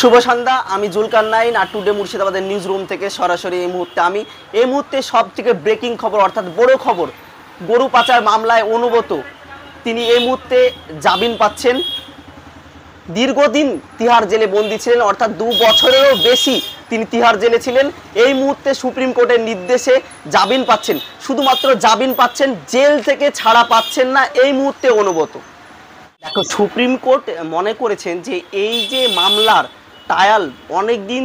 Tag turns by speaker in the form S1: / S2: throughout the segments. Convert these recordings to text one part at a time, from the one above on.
S1: শুভ সন্ধ্যা। আমি জুলকার নাইন আর টুডে মুর্শিদাবাদের news room থেকে সরাসরি এই মুহূর্তে সব থেকে ব্রেকিং খবর অর্থাৎ বড় খবর, গরু পাচার মামলায় অনুব্রত তিনি এই মুহূর্তে জামিন পাচ্ছেন। দীর্ঘদিন তিহার জেলে বন্দী ছিলেন, অর্থাৎ 2 বছরেরও বেশি তিনি তিহার জেলে ছিলেন। এই মুহূর্তে সুপ্রিম কোর্টের নির্দেশে জামিন পাচ্ছেন, শুধুমাত্র জামিন পাচ্ছেন, জেল থেকে ছাড়া পাচ্ছেন না এই মুহূর্তে অনুব্রত। দেখো, সুপ্রিম কোর্ট মনে করেছেন যে এই যে মামলার ট্রায়াল অনেক দিন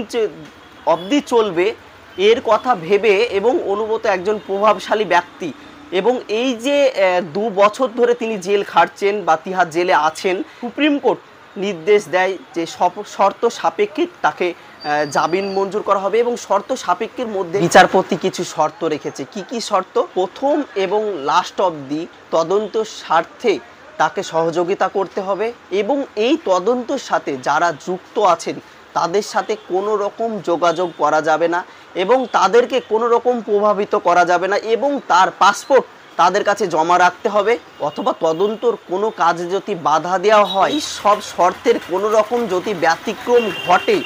S1: অবধি চলবে এর কথা ভেবে, এবং অনুব্রত একজন প্রভাবশালী ব্যক্তি, এবং এই যে 2 বছর ধরে তিনি জেল খাটছেন বা তিহার জেলে আছেন, সুপ্রিম কোর্ট নির্দেশ দেয় যে শর্ত সাপেক্ষে তাকে জামিন মঞ্জুর করা হবে। এবং শর্ত সাপেক্ষের মধ্যে বিচারপতি কিছু শর্ত রেখেছে। কি কি শর্ত? প্রথম এবং লাস্ট অবধি তদন্ত স্বার্থে তাকে সহযোগিতা করতে হবে, এবং এই তদন্তের সাথে যারা যুক্ত আছেন তাদের সাথে কোনো রকম যোগাযোগ করা যাবে না, এবং তাদেরকে কোনো রকম প্রভাবিত করা যাবে না, এবং তার পাসপোর্ট তাদের কাছে জমা রাখতে হবে, অথবা তদন্তর কোনো কাজে যদি বাধা দেওয়া হয়, সব শর্তের কোনো রকম যদি ব্যতিক্রম ঘটে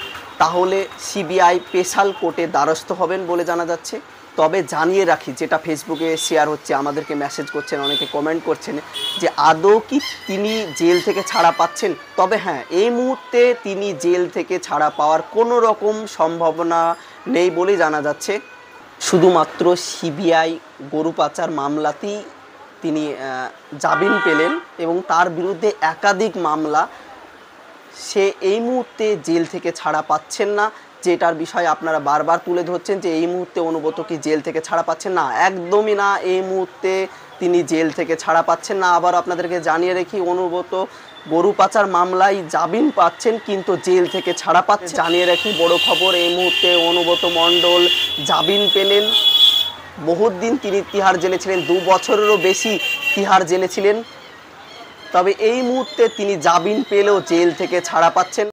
S1: তাহলে সিবিআই স্পেশাল কোর্টে দ্বারস্থ হবেন বলে জানা যাচ্ছে। তবে জানিয়ে রাখি, যেটা ফেসবুকে শেয়ার হচ্ছে, আমাদেরকে মেসেজ করছেন, অনেকে কমেন্ট করছেন যে আদৌ কি তিনি জেল থেকে ছাড়া পাচ্ছেন। তবে হ্যাঁ, এই মুহূর্তে তিনি জেল থেকে ছাড়া পাওয়ার কোনো রকম সম্ভাবনা নেই বলে জানা যাচ্ছে। শুধুমাত্র সিবিআই গরু পাচার মামলাতেই তিনি জামিন পেলেন, এবং তার বিরুদ্ধে একাধিক মামলা, সে এই মুহূর্তে জেল থেকে ছাড়া পাচ্ছেন না। যেটার বিষয়ে আপনারা বারবার তুলে ধরছেন যে এই মুহূর্তে অনুব্রত কি জেল থেকে ছাড়া পাচ্ছেন না, একদমই না, এই মুহূর্তে তিনি জেল থেকে ছাড়া পাচ্ছেন না। আবার আপনাদেরকে জানিয়ে রাখি, অনুব্রত গরু পাচার মামলায় জামিন পাচ্ছেন কিন্তু জেল থেকে ছাড়া পাচ্ছেন। জানিয়ে রাখি বড় খবর, এই মুহূর্তে অনুব্রত মণ্ডল জামিন পেলেন। বহুত দিন তিনি তিহার জেলে ছিলেন, 2 বছরেরও বেশি তিহার জেলে ছিলেন। তবে এই মুহূর্তে তিনি জামিন পেলেও জেল থেকে ছাড়া পাচ্ছেন।